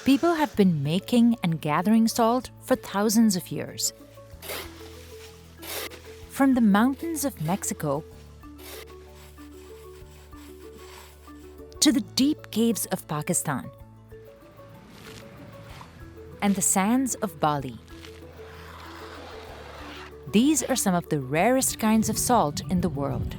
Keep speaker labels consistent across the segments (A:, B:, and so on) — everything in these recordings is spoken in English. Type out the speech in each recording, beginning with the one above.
A: People have been making and gathering salt for thousands of years. From the mountains of Mexico to the deep caves of Pakistan and the sands of Bali. These are some of the rarest kinds of salt in the world.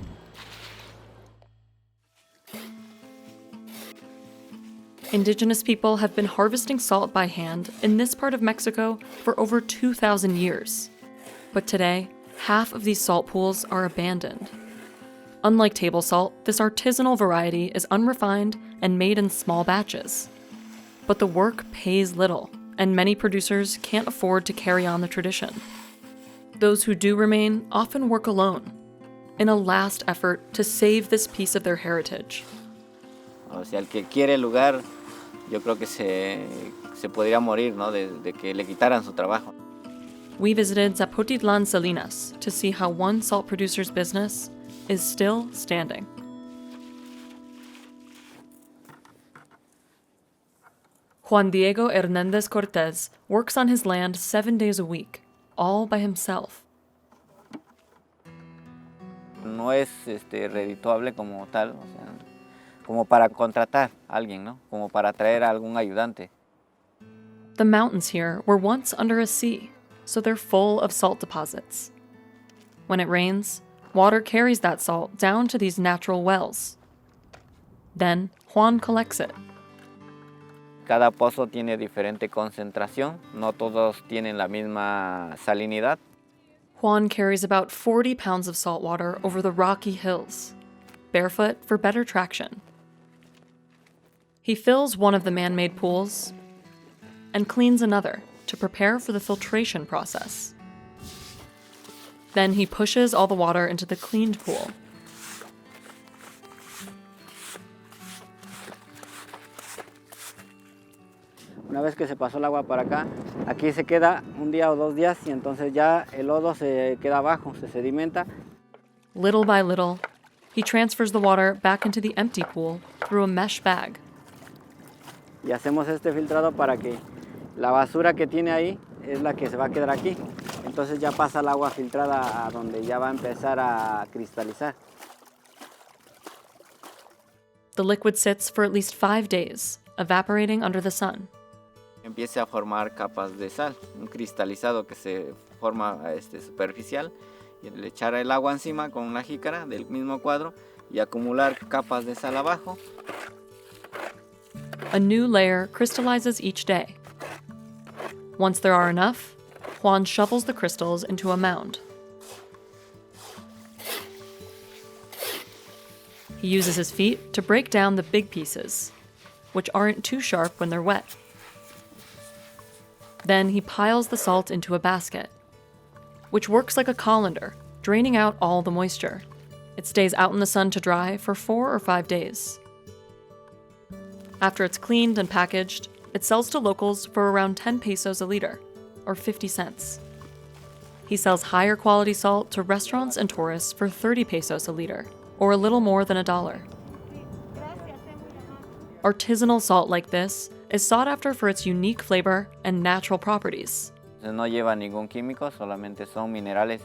B: Indigenous people have been harvesting salt by hand in this part of Mexico for over 2,000 years. But today, half of these salt pools are abandoned. Unlike table salt, this artisanal variety is unrefined and made in small batches. But the work pays little, and many producers can't afford to carry on the tradition. Those who do remain often work alone, in a last effort to save this piece of their heritage.
C: O sea, el que quiere el lugar, yo creo que se podría morir, ¿no? de que le quitaran su trabajo.
B: We visited Zapotitlan Salinas to see how one salt producer's business is still standing. Juan Diego Hernández Cortez works on his land 7 days a week, all by himself.
C: No es redituable como tal, o sea, como para contratar a alguien, ¿no? Como para traer a algún ayudante.
B: The mountains here were once under a sea, so they're full of salt deposits. When it rains, water carries that salt down to these natural wells. Then Juan collects it.
C: Cada pozo tiene diferente concentración, no todos tienen la misma salinidad.
B: Juan carries about 40 pounds of salt water over the rocky hills, barefoot for better traction. He fills one of the man-made pools and cleans another to prepare for the filtration process. Then he pushes all the water into the cleaned pool.
C: Una vez que se pasó el agua para acá, aquí se queda un día o 2 días y entonces ya el lodo se queda abajo, se sedimenta.
B: Little by little, he transfers the water back into the empty pool through a mesh bag.
C: Y hacemos este filtrado para que la basura que tiene ahí es la que se va a quedar aquí. Entonces ya pasa el agua filtrada a donde ya va a empezar a cristalizar.
B: The liquid sits for at least 5 days, evaporating under the sun.
C: Empieza a formar capas de sal, un cristalizado que se forma superficial, y le echar el agua encima con una jícara del mismo cuadro y acumular capas de sal abajo.
B: A new layer crystallizes each day. Once there are enough, Juan shovels the crystals into a mound. He uses his feet to break down the big pieces, which aren't too sharp when they're wet. Then he piles the salt into a basket, which works like a colander, draining out all the moisture. It stays out in the sun to dry for 4 or 5 days. After it's cleaned and packaged, it sells to locals for around 10 pesos a liter, or 50 cents. He sells higher quality salt to restaurants and tourists for 30 pesos a liter, or a little more than $1. Artisanal salt like this is sought after for its unique flavor and natural properties.
C: No lleva ningún químico, solamente son minerales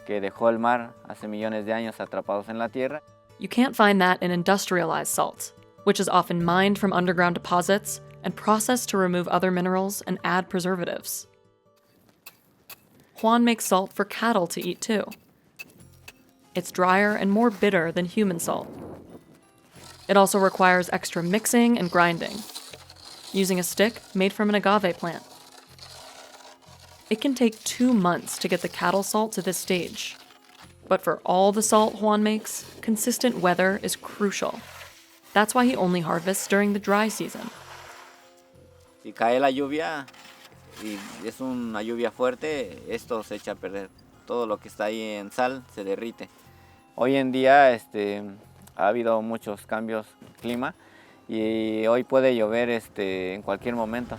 C: que dejó el mar hace millones de años atrapados en la tierra.
B: You can't find that in industrialized salt, which is often mined from underground deposits and processed to remove other minerals and add preservatives. Juan makes salt for cattle to eat too. It's drier and more bitter than human salt. It also requires extra mixing and grinding, using a stick made from an agave plant. It can take 2 months to get the cattle salt to this stage. But for all the salt Juan makes, consistent weather is crucial. That's why he only harvests during the dry season.
C: Si cae la lluvia y es una lluvia fuerte, esto se echa a perder. Todo lo que está ahí en sal se derrite. Hoy en día ha habido muchos cambios de clima y hoy puede llover en cualquier momento.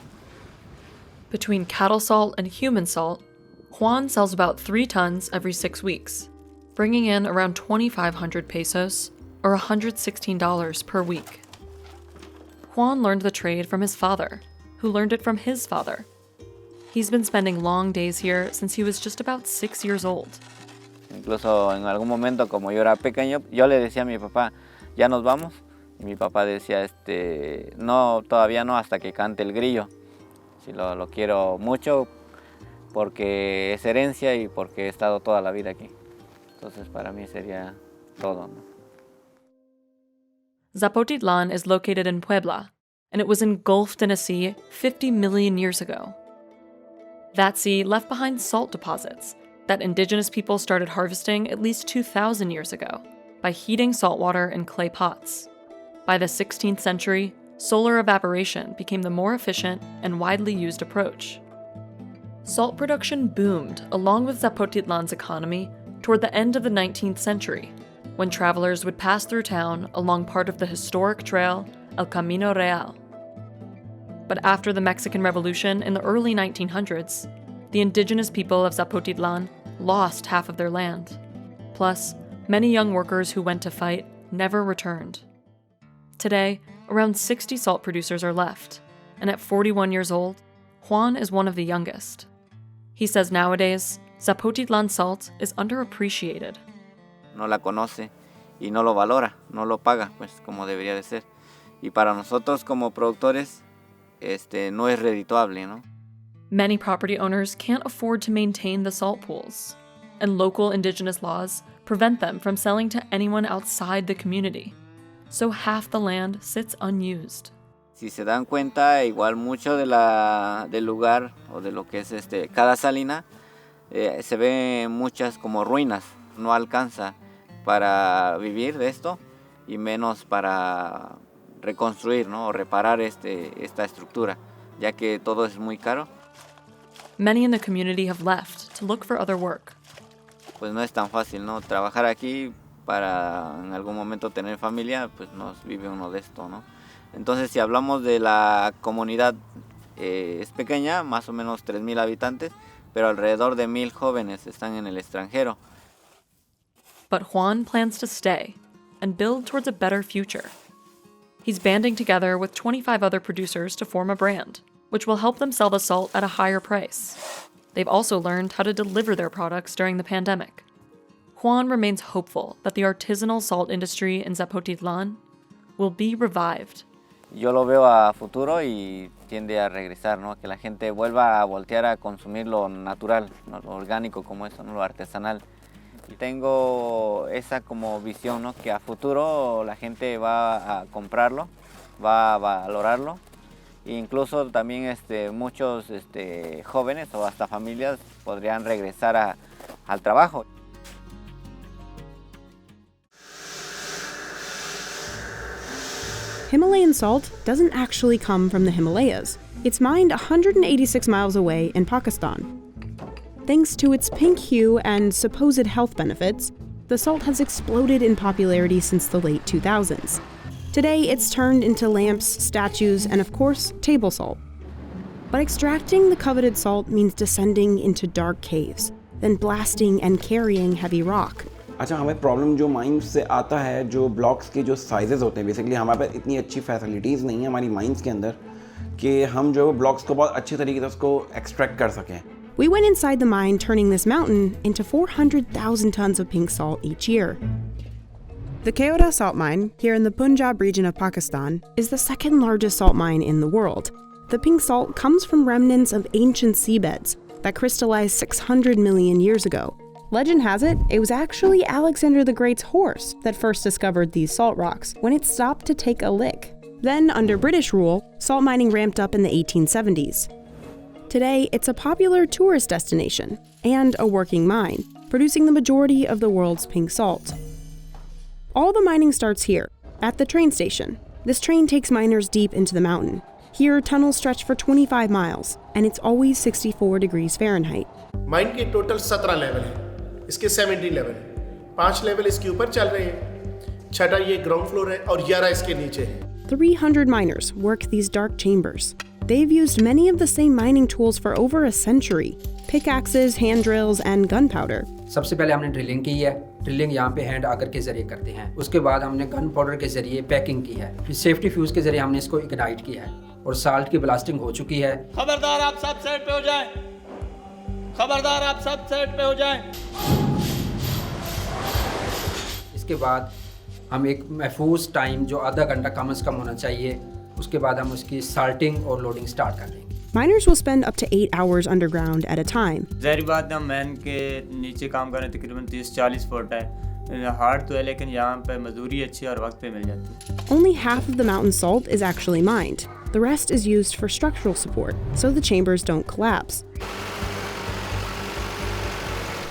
B: Between cattle salt and human salt, Juan sells about 3 tons every 6 weeks, bringing in around 2,500 pesos, or $116 per week. Juan learned the trade from his father, who learned it from his father. He's been spending long days here since he was just about 6 years old.
C: Incluso en algún momento, como yo era pequeño, yo le decía a mi papá, ¿ya nos vamos? Y mi papá decía, no, todavía no, hasta que cante el grillo. Si lo quiero mucho porque es herencia y porque he estado toda la vida aquí. Entonces para mí sería todo, ¿no?
B: Zapotitlan is located in Puebla, and it was engulfed in a sea 50 million years ago. That sea left behind salt deposits that indigenous people started harvesting at least 2,000 years ago by heating salt water in clay pots. By the 16th century, solar evaporation became the more efficient and widely used approach. Salt production boomed along with Zapotitlan's economy toward the end of the 19th century, when travelers would pass through town along part of the historic trail El Camino Real. But after the Mexican Revolution in the early 1900s, the indigenous people of Zapotitlan lost half of their land. Plus, many young workers who went to fight never returned. Today, around 60 salt producers are left, and at 41 years old, Juan is one of the youngest. He says nowadays, Zapotitlan salt is underappreciated.
C: No la conoce y no lo valora, no lo paga, pues como debería de ser. Y para nosotros como productores, no es redituable, ¿no?
B: Many property owners can't afford to maintain the salt pools, and local indigenous laws prevent them from selling to anyone outside the community. So half the land sits unused.
C: Si se dan cuenta, igual mucho del lugar o de lo que es cada salina, se ve muchas como ruinas, no alcanza para vivir de esto y menos para reconstruir, ¿no? O reparar esta estructura, ya que todo es muy caro.
B: Many in the community have left to look for other work.
C: Pues no es tan fácil, ¿no? Trabajar aquí para en algún momento tener familia, pues nos vive uno de esto, ¿no? Entonces, si hablamos de la comunidad, es pequeña, más o menos 3,000 habitantes, pero alrededor de 1,000 jóvenes están en el extranjero.
B: But Juan plans to stay and build towards a better future. He's banding together with 25 other producers to form a brand, which will help them sell the salt at a higher price. They've also learned how to deliver their products during the pandemic. Juan remains hopeful that the artisanal salt industry in Zapotitlan will be revived.
C: Yo lo veo a futuro y tiende a regresar, ¿no? Que la gente vuelva a voltear a consumir lo natural, ¿no? Lo orgánico como eso, ¿no? Lo artesanal. Y tengo esa como visión, ¿no? Que a futuro la gente va a comprarlo, va a valorarlo. E incluso también muchos jóvenes o hasta familias podrían regresar al trabajo.
D: Himalayan salt doesn't actually come from the Himalayas. It's mined 186 miles away in Pakistan. Thanks to its pink hue and supposed health benefits, the salt has exploded in popularity since the late 2000s. Today, it's turned into lamps, statues, and of course, table salt. But extracting the coveted salt means descending into dark caves, then blasting and carrying heavy rock.
E: अच्छा, हमें problem जो mines से आता है, जो blocks के जो sizes होते हैं, बेसिकली हमारे पास इतनी अच्छी फैसिलिटीज़ नहीं है हमारी माइंस के अंदर कि हम जो ब्लॉक्स को बहुत अच्छे तरीके से उसको एक्सट्रैक्ट कर सकें.
D: We went inside the mine, turning this mountain into 400,000 tons of pink salt each year. The Keoda salt mine, here in the Punjab region of Pakistan, is the second largest salt mine in the world. The pink salt comes from remnants of ancient seabeds that crystallized 600 million years ago. Legend has it, it was actually Alexander the Great's horse that first discovered these salt rocks when it stopped to take a lick. Then, under British rule, salt mining ramped up in the 1870s. Today, it's a popular tourist destination and a working mine, producing the majority of the world's pink salt. All the mining starts here, at the train station. This train takes miners deep into the mountain. Here, tunnels stretch for 25 miles, and it's always 64 degrees Fahrenheit.
F: Mine के total 17 level है, इसके 70 level है, 5 level इसके ऊपर चल रहे हैं, 6 ये ग्राउंड फ्लोर है और 11 इसके नीचे है.
D: 300 miners work these dark chambers. They've used many of the same mining tools for over a century: pickaxes, hand drills, and gunpowder.
G: सबसे पहले हमने ड्रिलिंग की है. ड्रिलिंग यहाँ पे हैंड आगर के जरिए करते हैं. उसके बाद हमने गन पाउडर के जरिए पैकिंग की है. फिर सेफ्टी फ्यूज के जरिए हमने इसको इग्नाइट किया है. और साल्ट की ब्लास्टिंग हो चुकी है।
H: खबरदार आप सब साइड पे हो जाएं। खबरदार आप सब साइड पे हो जाएं।
G: इसके बाद हम एक महफूज टाइम जो आधा घंटा कम से कम होना चाहिए, उसके बाद हम उसकी साल्टिंग और लोडिंग स्टार्ट कर देंगे।
D: Miners will spend up to 8 hours underground at a time.
H: ज़ाहिर बात है, हम मैन के नीचे काम करें तकरीबन 30-40 फुट है। हार्ड तो है लेकिन यहाँ पे मजदूरी अच्छी और वक्त पे मिल जाती है।
D: Only half of the mountain salt is actually mined. The rest is used for structural support, so the chambers don't collapse.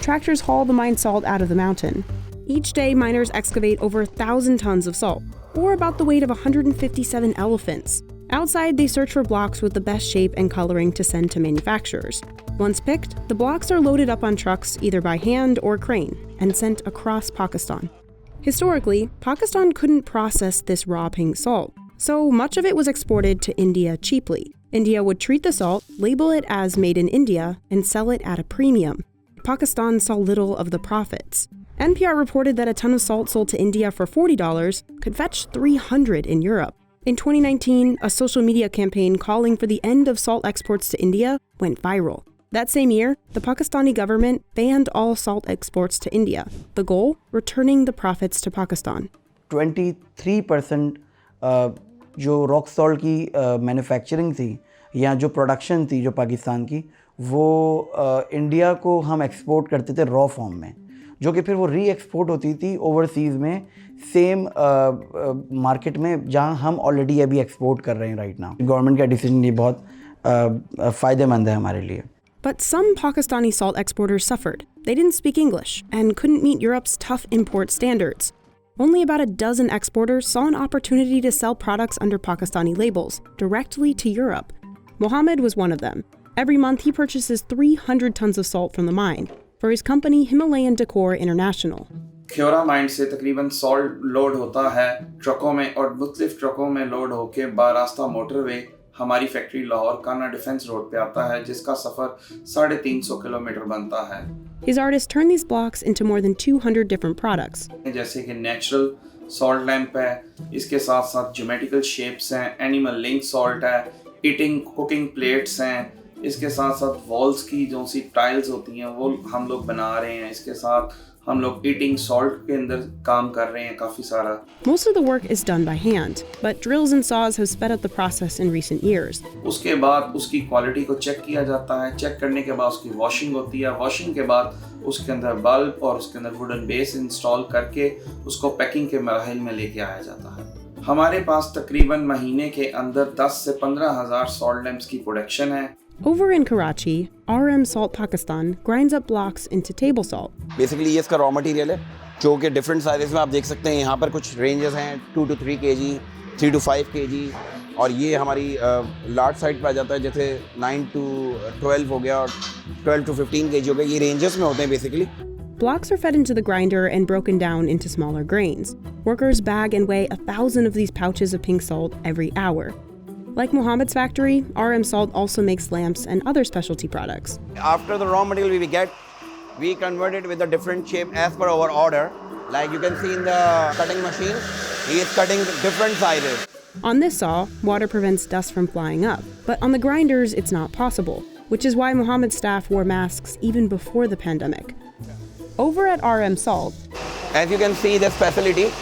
D: Tractors haul the mined salt out of the mountain. Each day, miners excavate over 1,000 tons of salt, or about the weight of 157 elephants. Outside, they search for blocks with the best shape and coloring to send to manufacturers. Once picked, the blocks are loaded up on trucks either by hand or crane and sent across Pakistan. Historically, Pakistan couldn't process this raw pink salt, so much of it was exported to India cheaply. India would treat the salt, label it as made in India, and sell it at a premium. Pakistan saw little of the profits. NPR reported that a ton of salt sold to India for $40 could fetch $300 in Europe. In 2019, a social media campaign calling for the end of salt exports to India went viral. That same year, the Pakistani government banned all salt exports to India. The goal? Returning the profits to Pakistan.
I: 23% जो rock salt की manufacturing थी या जो production थी जो पाकिस्तान की, वो India को हम एक्सपोर्ट करते थे रॉ फॉर्म में, जो कि फिर वो री एक्सपोर्ट होती थी ओवरसीज़ में सेम मार्केट में जहां हम ऑलरेडी अभी एक्सपोर्ट कर रहे हैं राइट नाउ। गवर्नमेंट का डिसीजन ये बहुत फ़ायदेमंद है हमारे लिए।
D: But some Pakistani salt exporters suffered. They didn't speak English and couldn't meet Europe's tough import standards. Only about a dozen exporters saw an opportunity to sell products under Pakistani labels directly to Europe. Mohammed was one of them. Every month he purchases 300 tons of salt from the mine for his company Himalayan Salt International.
J: Khewra mine से तकरीबन salt load होता है ट्रकों में और मुख्तलिफ ट्रकों में लोड होकर बारास्ता मोटरवे हमारी फैक्ट्री लाहौर काना डिफेंस रोड पे आता है, जिसका सफ़र 350 किलोमीटर बनता है।
D: His artists turn these blocks into more than 200 different products.
J: जैसे कि नेचुरल सॉल्ट लैंप है, इसके साथ साथ ज्योमेट्रिकल शेप्स हैं, एनिमल लिंक सॉल्ट है, ईटिंग कुकिंग प्लेट्स हैं, इसके साथ साथ वॉल्स की जो सी टाइल्स होती हैं वो हम लोग बना रहे हैं, इसके साथ हम लोग ईटिंग सॉल्ट के अंदर काम कर रहे हैं काफ़ी सारा।
D: Most of the work is done by hand, but drills and saws have sped up the process in recent years.
J: उसके बाद उसकी क्वालिटी को चेक किया जाता है, चेक करने के बाद उसकी वॉशिंग होती है, वॉशिंग के बाद उसके अंदर बल्ब और उसके अंदर वुडन बेस इंस्टॉल करके उसको पैकिंग के मराहिल में लेके आया जाता है। हमारे पास तकरीबन महीने के अंदर 10 से 15 हज़ार सॉल्ट लैंप्स की प्रोडक्शन है।
D: Over in Karachi, RM Salt Pakistan grinds up blocks into table salt.
E: Basically ये इसका रॉ मटेरियल है जो कि डिफरेंट साइजेस में आप देख सकते हैं। यहाँ पर कुछ रेंजेस हैं 2 to 3 kg, 3 to 5 kg, और ये हमारी लार्ज साइड पर आ जाता है, जैसे 9 to 12 हो गया और 12 to 15 kg हो गया। ये रेंजेस में होते हैं basically.
D: Blocks are fed into the grinder and broken down into smaller grains. Workers bag and weigh 1,000 of these pouches of pink salt every hour. Like Mohammed's factory, RM Salt also makes lamps and other specialty products.
E: After the raw material we get, we convert it with a different shape as per our order. Like you can see in the cutting machine, he is cutting different sizes.
D: On this saw, water prevents dust from flying up, but on the grinders it's not possible, which is why Mohammed's staff wore masks even before the pandemic. Over at RM Salt,
E: as you can see this facility,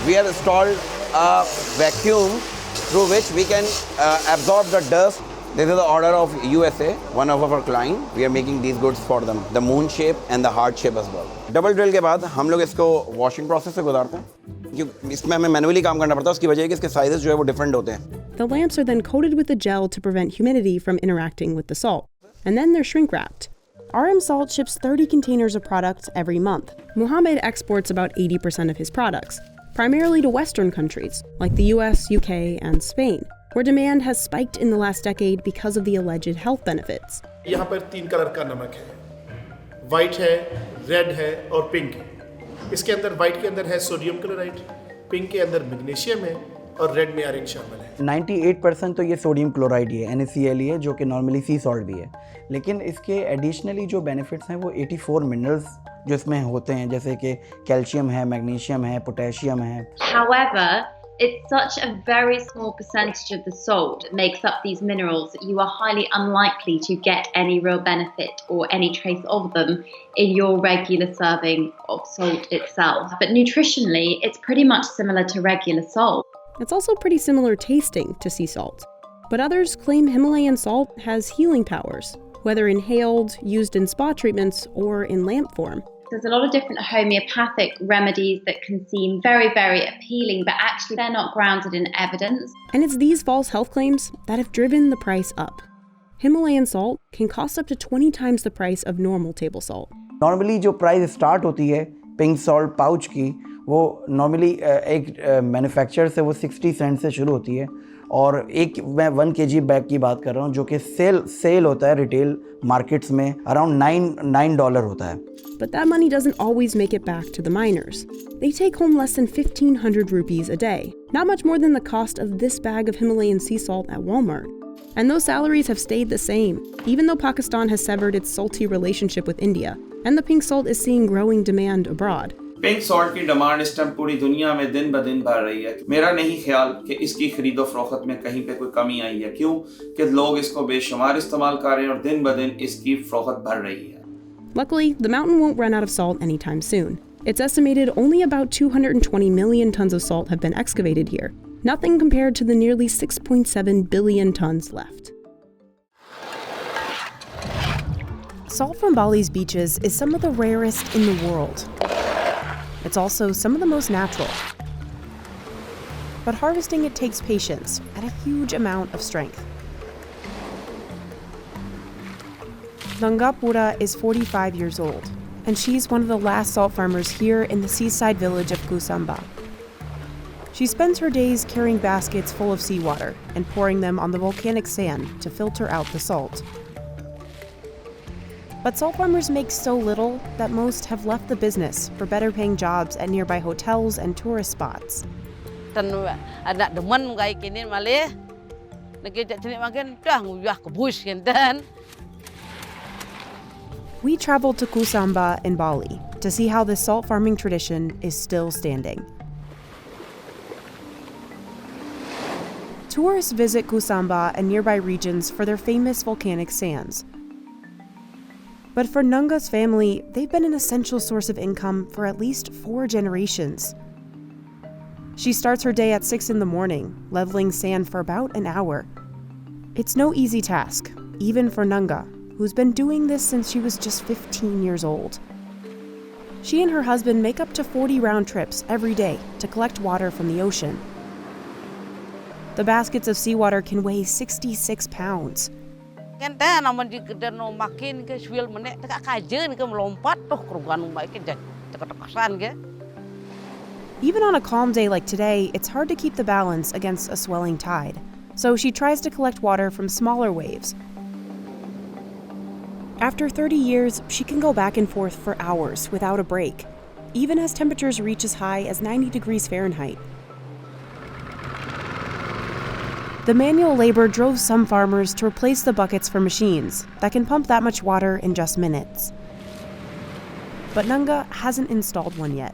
E: we have installed a vacuum through which we can absorb the dust. This is the order of USA, one of our client. We are making these goods for them, the moon shape and the heart shape as well. Double drill के बाद हम लोग इसको washing process से गुजारते हैं, क्योंकि इसमें हमें मैनुअली काम करना पड़ता है। उसकी वजह है कि इसके साइजेस जो है वो डिफरेंट होते हैं।
D: The lamps are then coated with a gel to prevent humidity from interacting with the salt, and then they're shrink wrapped. RM Salt ships 30 containers of products every month. Mohammed exports about 80% of his products, primarily to Western countries like the US, UK, and Spain, where demand has spiked in the last decade because of the alleged health benefits.
F: यहाँ पर 3 colour का नमक है, white है, red है और pink है। इसके अंदर वाइट के अंदर है सोडियम क्लोराइड, पिंक के अंदर मैग्नीशियम है और रेड में आयरन शामिल है।
I: 98% तो ये सोडियम क्लोराइड ही है, NaCl ही है, जो कि नॉर्मली सी सॉल्ट भी है, लेकिन इसके एडिशनली जो बेनिफिट्स हैं वो 84 मिनरल्स जो इसमें होते हैं, जैसे कि कैल्शियम है, मैग्नीशियम है, पोटेशियम है।
K: However, It's such a very small percentage of the salt that makes up these minerals that you are highly unlikely to get any real benefit or any trace of them in your regular serving of salt itself. But nutritionally, it's pretty much similar to regular salt.
D: It's also pretty similar tasting to sea salt. But others claim Himalayan salt has healing powers, whether inhaled, used in spa treatments, or in lamp form.
K: There's a lot of different homeopathic remedies that can seem very, very appealing, but actually they're not grounded in evidence.
D: And it's these false health claims that have driven the price up. Himalayan salt can cost up to 20 times the price of normal table salt.
I: Normally जो price start होती है pink salt pouch की, वो normally एक manufacturer से वो 60 cents से शुरू होती है और एक मैं 1 kg बैग की बात कर रहा हूँ जो कि सेल होता है रिटेल मार्केट्स में अराउंड $9 होता है.
D: But that money doesn't always make it back to the miners. They take home less than 1,500 rupees a day, not much more than the cost of this bag of Himalayan sea salt at Walmart. And those salaries have stayed the same, even though Pakistan has severed its salty relationship with India, and the pink salt is seeing growing demand abroad.
J: Pink salt की demand इस time पूरी दुनिया में दिन ब दिन बढ़ रही है. मेरा नहीं ख्याल कि इसकी खरीदो फरोख्त में कहीं पे कोई कमी आई है. क्यों कि लोग इसको बेशुमार इस्तेमाल कर रहे हैं और दिन ब दिन इसकी फरोख्त बढ़ रही है.
D: Luckily, the mountain won't run out of salt anytime soon. It's estimated only about 220 million tons of salt have been excavated here, nothing compared to the nearly 6.7 billion tons left. Salt from Bali's beaches is some of the rarest in the world. It's also some of the most natural. But harvesting it takes patience and a huge amount of strength. Nangapura is 45 years old, and she's one of the last salt farmers here in the seaside village of Kusamba. She spends her days carrying baskets full of seawater and pouring them on the volcanic sand to filter out the salt. But salt farmers make so little that most have left the business for better paying jobs at nearby hotels and tourist spots. We traveled to Kusamba in Bali to see how this salt farming tradition is still standing. Tourists visit Kusamba and nearby regions for their famous volcanic sands. But for Nunga's family, they've been an essential source of income for at least 4 generations. She starts her day at 6 in the morning, leveling sand for about an hour. It's no easy task, even for Nunga, who's been doing this since she was just 15 years old. She and her husband make up to 40 round trips every day to collect water from the ocean. The baskets of seawater can weigh 66 pounds. Even on a calm day like today, it's hard to keep the balance against a swelling tide. So she tries to collect water from smaller waves. After 30 years, she can go back and forth for hours without a break, even as temperatures reach as high as 90 degrees Fahrenheit. The manual labor drove some farmers to replace the buckets for machines that can pump that much water in just minutes. But Nunga hasn't installed one yet.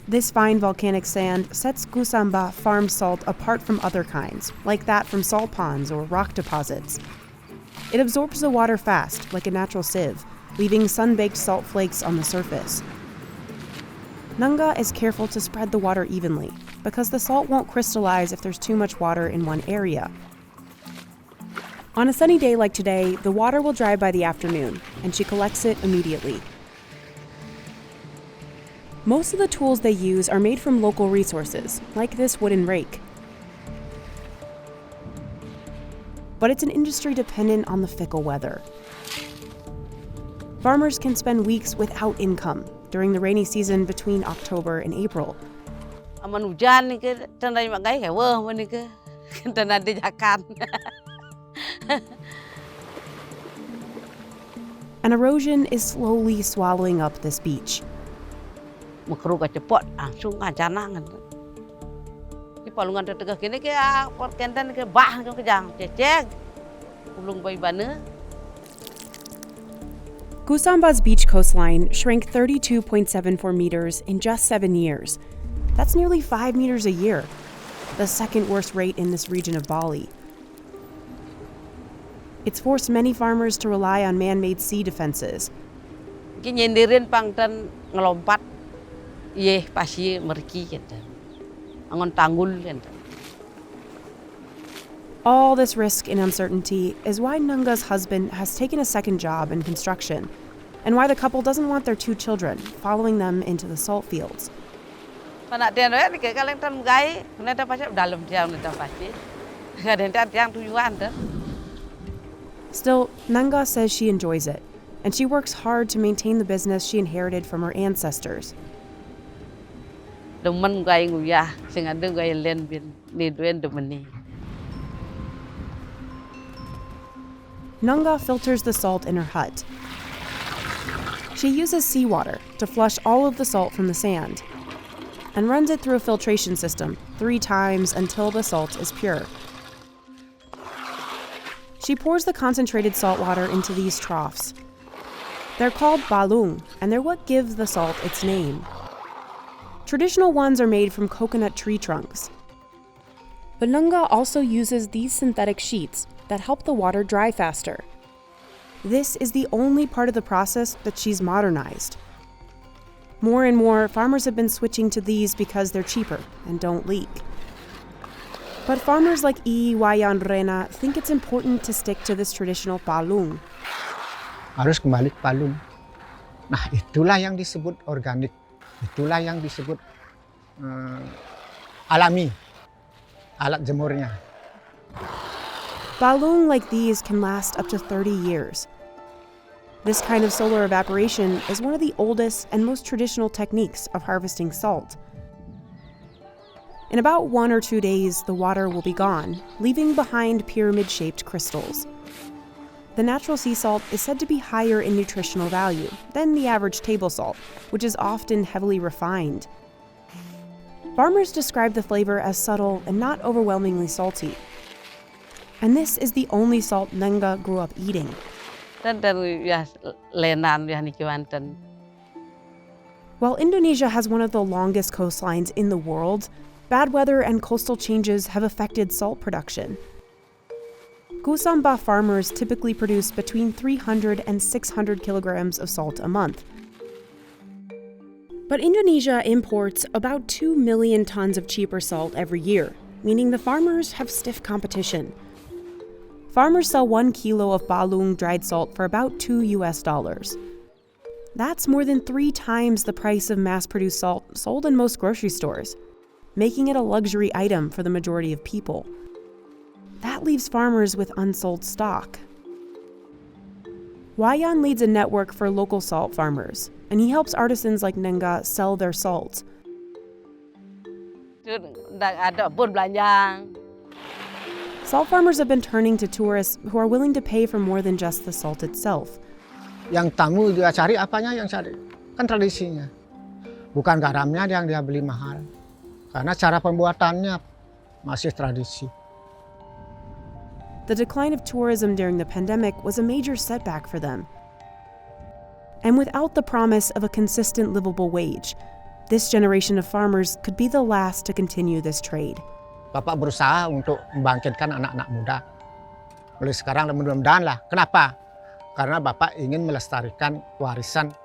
D: This fine volcanic sand sets Kusamba farm salt apart from other kinds, like that from salt ponds or rock deposits. It absorbs the water fast, like a natural sieve, leaving sun-baked salt flakes on the surface. Nunga is careful to spread the water evenly, because the salt won't crystallize if there's too much water in one area. On a sunny day like today, the water will dry by the afternoon, and she collects it immediately. Most of the tools they use are made from local resources, like this wooden rake. But it's an industry dependent on the fickle weather. Farmers can spend weeks without income during the rainy season between October and April. And erosion is slowly swallowing up this beach. Gusamba's beach coastline shrank 32.74 meters in just 7 years. That's nearly 5 meters a year, the second worst rate in this region of Bali. It's forced many farmers to rely on man-made sea defenses.
L: Nyindirin pangtan ngelompat, iya pasti meriki gitu, angon tanggul gitu.
D: All this risk and uncertainty is why Nunga's husband has taken a second job in construction, and why the couple doesn't want their 2 children following them into the salt fields.
L: Panak tian ni kalian tan gai, nanti pasti dalam tiang nanti pasti, kadang tiang tujuan tu.
D: Still, Nunga says she enjoys it, and she works hard to maintain the business she inherited from her ancestors.
L: Demen gai nguyah, sing ada gai len bin ni duen demeni.
D: Nunga filters the salt in her hut. She uses seawater to flush all of the salt from the sand and runs it through a filtration system 3 times until the salt is pure. She pours the concentrated salt water into these troughs. They're called palung, and they're what give the salt its name. Traditional ones are made from coconut tree trunks. But Nunga also uses these synthetic sheets that help the water dry faster. This is the only part of the process that she's modernized. More and more, farmers have been switching to these because they're cheaper and don't leak. But farmers like I Wayan Rena think it's important to stick to this traditional palung.
M: Harus kembali ke palung. Nah, itulah yang disebut organik. Itulah yang disebut alami. Alat jemurnya.
D: Palung like these can last up to 30 years. This kind of solar evaporation is one of the oldest and most traditional techniques of harvesting salt. In about 1 or 2 days, the water will be gone, leaving behind pyramid-shaped crystals. The natural sea salt is said to be higher in nutritional value than the average table salt, which is often heavily refined. Farmers describe the flavor as subtle and not overwhelmingly salty. And this is the only salt Nunga grew up eating. While Indonesia has one of the longest coastlines in the world, bad weather and coastal changes have affected salt production. Gusamba farmers typically produce between 300 and 600 kilograms of salt a month. But Indonesia imports about 2 million tons of cheaper salt every year, meaning the farmers have stiff competition. Farmers sell 1 kilo of palung dried salt for about $2. That's more than 3 times the price of mass-produced salt sold in most grocery stores, making it a luxury item for the majority of people. That leaves farmers with unsold stock. Wayan leads a network for local salt farmers, and he helps artisans like Nunga sell their salt. Salt farmers have been turning to tourists who are willing to pay for more than just the salt itself.
M: Yang tamu dia cari apanya yang cari? Kan tradisinya. Bukan garamnya yang dia beli mahal. Karena cara pembuatannya masih tradisi.
D: The decline of tourism during the pandemic was a major setback for them. And without the promise of a consistent livable wage, this generation of farmers could be the last to continue this trade.
M: Bapak berusaha untuk membangkitkan anak-anak muda. Mulai sekarang mudah-mudahan lah. Kenapa? Karena Bapak ingin melestarikan warisan.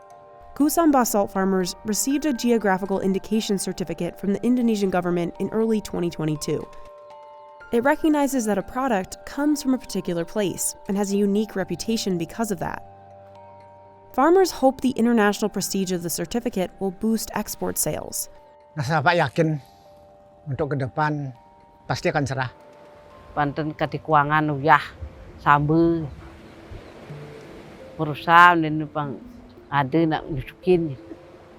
D: Gusamba salt farmers received a geographical indication certificate from the Indonesian government in early 2022. It recognizes that a product comes from a particular place and has a unique reputation because of that. Farmers hope the international prestige of the certificate will boost export sales.
M: Nah, Bapak yakin untuk ke depan pasti akan cerah.
L: Panten katikuangan uyah sambil berusaha dan pang ada nak nyusukin.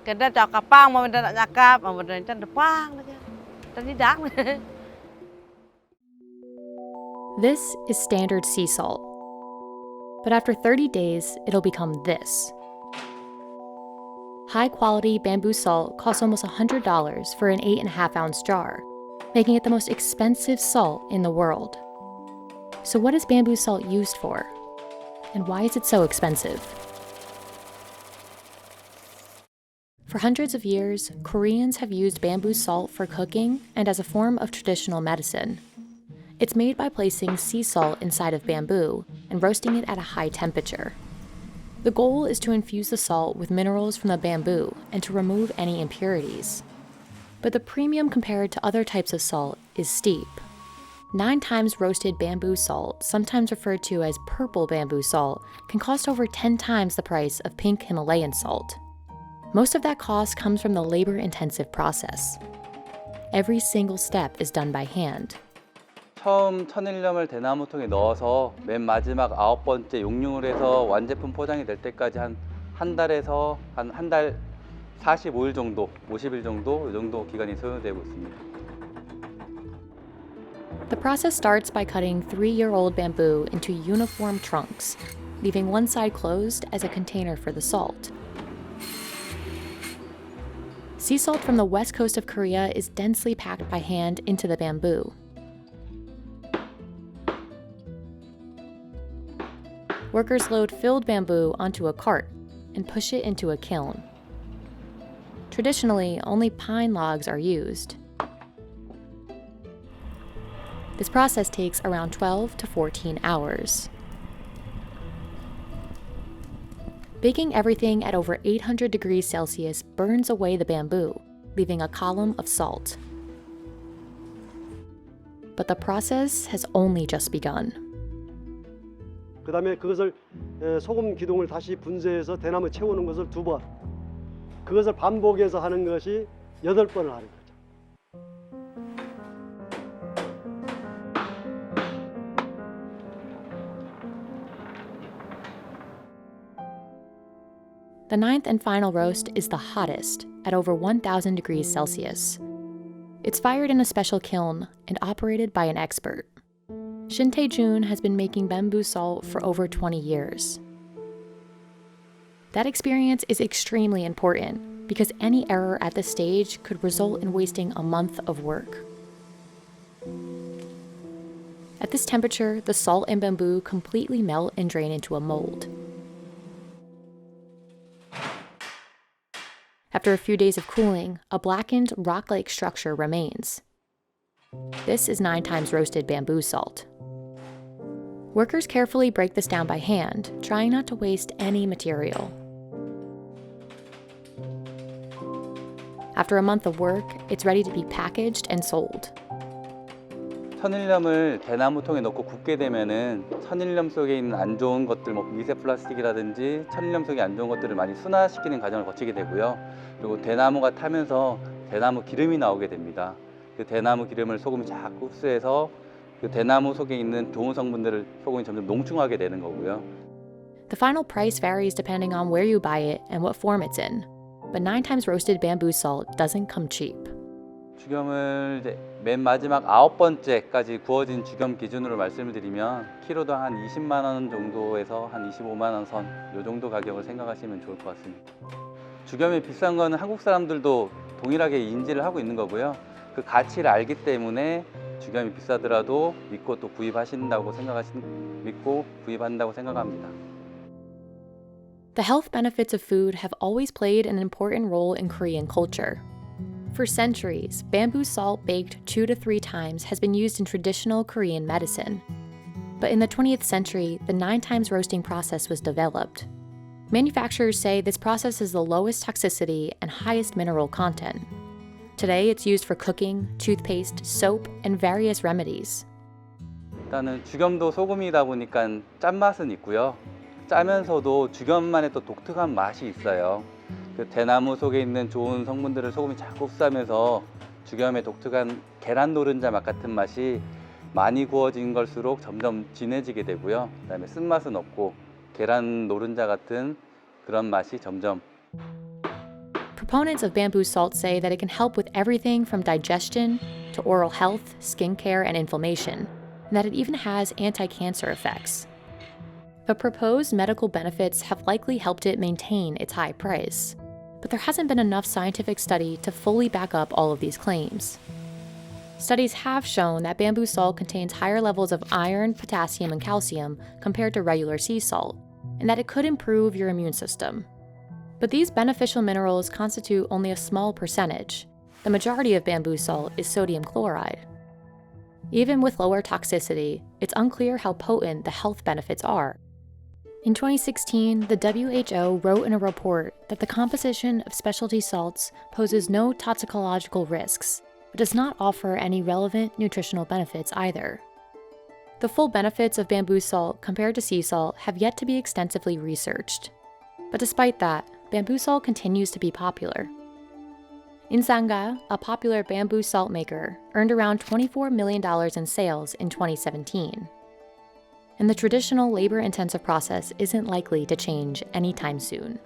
L: Kada cakapang mau nak nyakap, mau nak depang lagi. Tadi dak.
N: This is standard sea salt. But after 30 days, it'll become this. High-quality bamboo salt costs almost $100 for an 8.5-ounce jar, making it the most expensive salt in the world. So what is bamboo salt used for? And why is it so expensive? For hundreds of years, Koreans have used bamboo salt for cooking and as a form of traditional medicine. It's made by placing sea salt inside of bamboo and roasting it at a high temperature. The goal is to infuse the salt with minerals from the bamboo and to remove any impurities. But the premium compared to other types of salt is steep. 9 times roasted bamboo salt, sometimes referred to as purple bamboo salt, can cost over 10 times the price of pink Himalayan salt. Most of that cost comes from the labor-intensive process. Every single step is done by hand.
O: 처음 천일염을 대나무통에 넣어서 맨 마지막 9번째 용융을 해서 완제품 포장이 될 때까지 한 달에서 한 달 45일 정도, 50일 정도 이 정도 기간이 소요되고 있습니다.
N: The process starts by cutting 3-year-old bamboo into uniform trunks, leaving one side closed as a container for the salt. Sea salt from the west coast of Korea is densely packed by hand into the bamboo. Workers load filled bamboo onto a cart and push it into a kiln. Traditionally, only pine logs are used. This process takes around 12 to 14 hours. Baking everything at over 800 degrees Celsius burns away the bamboo, leaving a column of salt. But the process has only just begun.
P: 그 다음에 그것을 소금 기둥을 다시 분쇄해서 대나무 채우는 것을 2번, 그것을 반복해서 하는 것이 8번을 하는 거죠.
N: The 9th and final roast is the hottest, at over 1,000 degrees Celsius. It's fired in a special kiln and operated by an expert. Shin Tae-jun has been making bamboo salt for over 20 years. That experience is extremely important because any error at this stage could result in wasting a month of work. At this temperature, the salt and bamboo completely melt and drain into a mold. After a few days of cooling, a blackened, rock-like structure remains. This is 9 times roasted bamboo salt. Workers carefully break this down by hand, trying not to waste any material. After a month of work, it's ready to be packaged and sold.
O: 천일염을 대나무통에 넣고 굽게 되면은 천일염 속에 있는 안 좋은 것들, 미세 플라스틱이라든지 천일염 속에 안 좋은 것들을 많이 순화시키는 과정을 거치게 되고요. 그리고 대나무가 타면서 대나무 기름이 나오게 됩니다. 그 대나무 기름을 소금이 자꾸 흡수해서 그 대나무 속에 있는 좋은 성분들을 소금이 점점 농축하게 되는 거고요.
N: The final price varies depending on where you buy it and what form it's in. But 9 times roasted bamboo salt doesn't come cheap.
O: 죽염을 이제 맨 마지막 9번째까지 구워진 죽염 기준으로 말씀을 드리면 키로당 한 20만 원 정도에서 한 25만 원 선 이 정도 가격을 생각하시면 좋을 것 같습니다. 죽염이 비싼 거는 한국 사람들도 동일하게 인지를 하고 있는 거고요. 그 가치를 알기 때문에 죽염이 비싸더라도 믿고 또 구입한다고 생각합니다.
N: The health benefits of food have always played an important role in Korean culture. For centuries, bamboo salt baked 2 to 3 times has been used in traditional Korean medicine. But in the 20th century, the 9 times roasting process was developed. Manufacturers say this process is the lowest toxicity and highest mineral content. Today, it's used for cooking, toothpaste, soap, and various remedies.
O: 일단은 죽염도 소금이다 보니까 짠맛은 있고요. 짜면서도 죽염만의 또 독특한 맛이 있어요. 그 대나무 속에 있는 좋은 성분들을 소금이 자꾸 흡수하면서 죽염의 독특한 계란 노른자 맛 같은 맛이 많이 구워진 걸수록 점점 진해지게 되고요. 그다음에 쓴맛은 없고 계란 노른자 같은 그런 맛이 점점.
N: Proponents of bamboo salt say that it can help with everything from digestion to oral health, skincare, and inflammation, and that it even has anti-cancer effects. The proposed medical benefits have likely helped it maintain its high price, but there hasn't been enough scientific study to fully back up all of these claims. Studies have shown that bamboo salt contains higher levels of iron, potassium, and calcium compared to regular sea salt, and that it could improve your immune system. But these beneficial minerals constitute only a small percentage. The majority of bamboo salt is sodium chloride. Even with lower toxicity, it's unclear how potent the health benefits are. In 2016, the WHO wrote in a report that the composition of specialty salts poses no toxicological risks, but does not offer any relevant nutritional benefits either. The full benefits of bamboo salt compared to sea salt have yet to be extensively researched. But despite that, bamboo salt continues to be popular. Insanga, a popular bamboo salt maker, earned around $24 million in sales in 2017. And the traditional labor-intensive process isn't likely to change anytime soon.